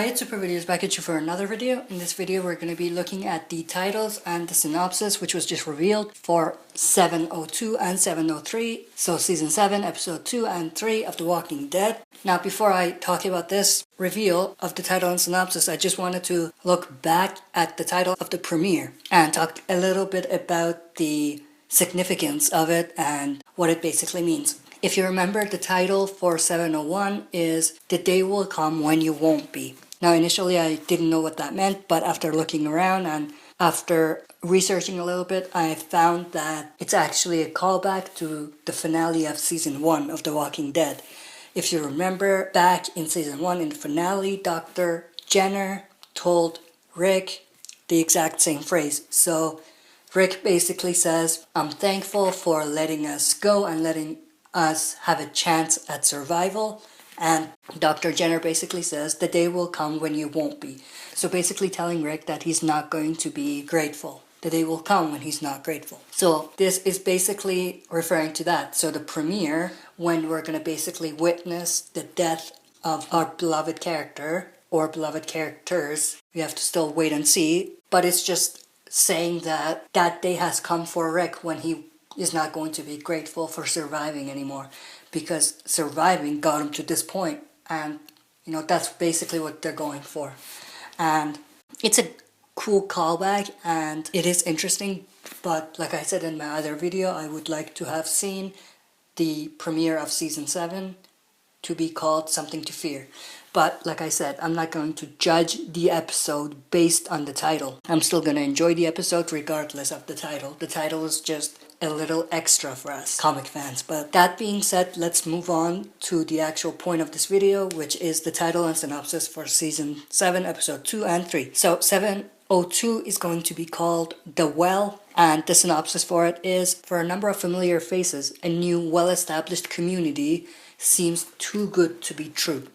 Hi, it's Super Videos back at you for another video. In this video we're going to be looking at the titles and the synopsis which was just revealed for 702 and 703. So season 7, episode 2 and 3 of The Walking Dead. Now before I talk about this reveal of the title and synopsis, I just wanted to look back at the title of the premiere and talk a little bit about the significance of it and what it basically means. If you remember, the title for 701 is The Day Will Come When You Won't Be. Now initially I didn't know what that meant, but after looking around and after researching a little bit, I found that it's actually a callback to the finale of season 1 of The Walking Dead. If you remember, back in season 1 in the finale, Dr. Jenner told Rick the exact same phrase. So Rick basically says, "I'm thankful for letting us go and letting us have a chance at survival." And Dr. Jenner basically says, "The day will come when you won't be." So basically telling Rick that he's not going to be grateful. The day will come when he's not grateful. So this is basically referring to that. So the premiere, when we're going to basically witness the death of our beloved character or beloved characters, we have to still wait and see. But it's just saying that that day has come for Rick when he is not going to be grateful for surviving anymore, because surviving got him to this point, and that's basically what they're going for. And it's a cool callback and it is interesting, but like I said in my other video, I would like to have seen the premiere of season 7 to be called Something to Fear. But like I said, I'm not going to judge the episode based on the title. I'm still going to enjoy the episode regardless of the title. The title is just a little extra for us comic fans. But that being said, let's move on to the actual point of this video, which is the title and synopsis for season 7, episode 2 and 3. So 702 is going to be called The Well, and the synopsis for it is, "For a number of familiar faces, a new well-established community seems too good to be true."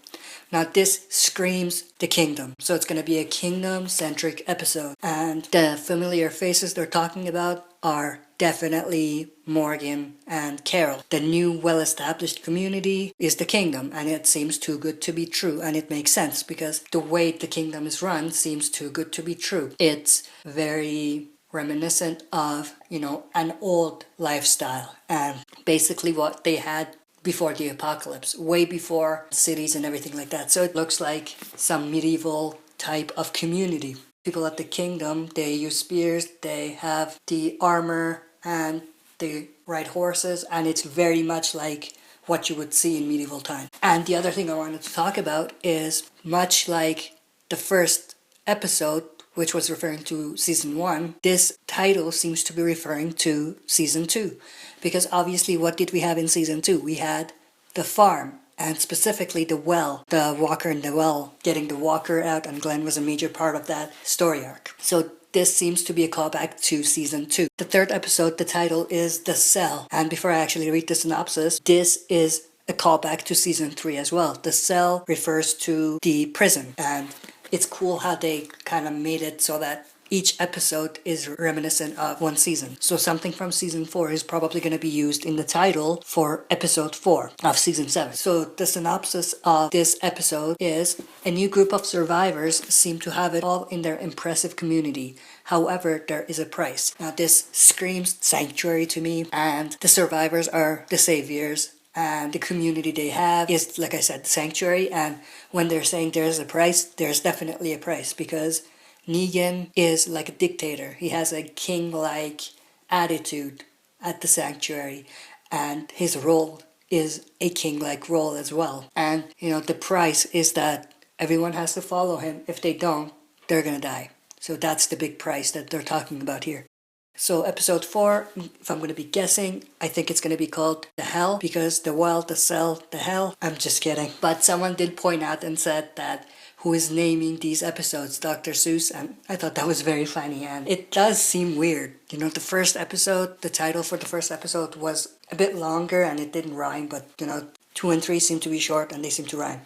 Now this screams the kingdom. So it's going to be a kingdom-centric episode. And the familiar faces they're talking about are definitely Morgan and Carol. The new well-established community is the kingdom, and it seems too good to be true. And it makes sense because the way the kingdom is run seems too good to be true. It's very reminiscent of, an old lifestyle and basically what they had before the apocalypse, way before cities and everything like that. So it looks like some medieval type of community. People at the kingdom, they use spears, they have the armor and the right horses, and it's very much like what you would see in medieval times. And the other thing I wanted to talk about is, much like the first episode, which was referring to season 1, this title seems to be referring to season 2. Because obviously, what did we have in season 2? We had the farm, and specifically the well, the walker in the well, getting the walker out, and Glenn was a major part of that story arc. So this seems to be a callback to season 2. The third episode, the title is The Cell. And before I actually read the synopsis, this is a callback to season 3 as well. The Cell refers to the prison, and it's cool how they kind of made it so that each episode is reminiscent of one season. So something from season 4 is probably going to be used in the title for episode 4 of season 7. So the synopsis of this episode is, "A new group of survivors seem to have it all in their impressive community. However, there is a price." Now this screams sanctuary to me, and the survivors are the saviors. And the community they have is, like I said, the sanctuary. And when they're saying there's a price, there's definitely a price, because Negan is like a dictator. He has a king-like attitude at the sanctuary, and his role is a king-like role as well. And, the price is that everyone has to follow him. If they don't, they're gonna die. So that's the big price that they're talking about here. So episode 4, if I'm going to be guessing, I think it's going to be called The Hell, because the well, the cell, the hell. I'm just kidding. But someone did point out and said that who is naming these episodes, Dr. Seuss, and I thought that was very funny. And it does seem weird. The first episode, the title for the first episode was a bit longer and it didn't rhyme, but 2 and 3 seem to be short and they seem to rhyme.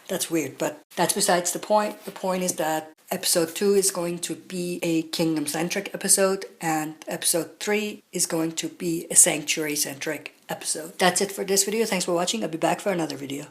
That's weird, but that's besides the point. The point is that episode 2 is going to be a kingdom-centric episode, and episode 3 is going to be a sanctuary-centric episode. That's it for this video. Thanks for watching. I'll be back for another video.